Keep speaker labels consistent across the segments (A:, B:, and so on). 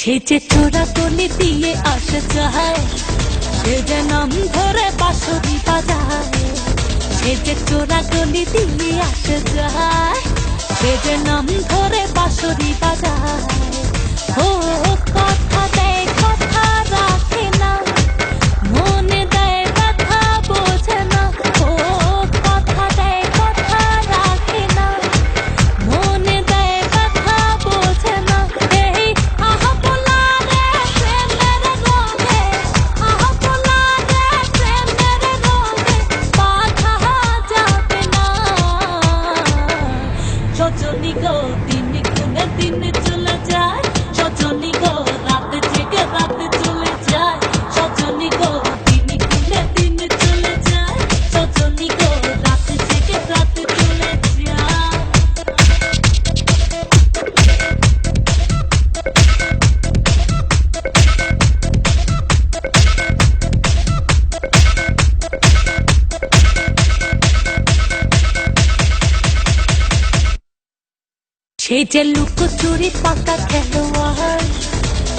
A: সে যে চোরা গলি দিয়ে আসে যায়, সে যে নাম ধরে বাঁশরি বাজায়। সে যে চোরা গলি দিয়ে আসে যায়, সে যে নাম ধরে বাঁশরি বাজায়। ও কথা দেয় কথা রাখে না, মনে দেয় কথা বোঝে না। ও কথা দেয় কথা রাখে না, মনে দেয় কথা বোঝে না। এই আহা পোলা রে প্রেমের রঙে, আহা পোলা রে প্রেমের রঙে বাঁধা যাবে না। সজনী গো দিন গুনে দিন চলে যায়, সজনী গো রাত জেগে রাত চলে যায়। সজনী গো দিন গুনে দিন চলে যায়, সজনী গো রাত জেগে রাত চলে যায়। সে যে লুকোচুরি পাকা খেলোয়াড়,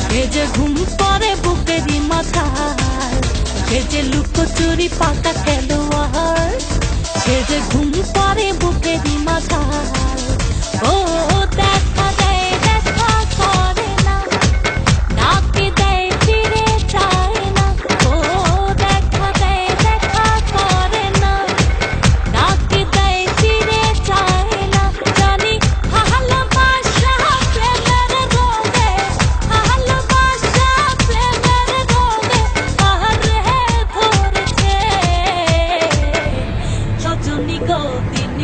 A: সে যে ঘুম পড়ে বুকেরই মাথায়। সে যে লুকোচুরি পাকা খেলোয়াড়, সে যে ঘুম পড়ে বুকেরই মাথায়। ও দেখা দেয় দেখা করে না, ডাকে দেয় ফিরে চায় না। ও দেখা দেয় দেখা করে না, ডাকে দেয় ফিরে চায় না। জানি ভালোবাসা প্রেমের রঙে, ভালোবাসা প্রেমের রঙে পাহাড়ে ধরেছে। সজনী গো দিন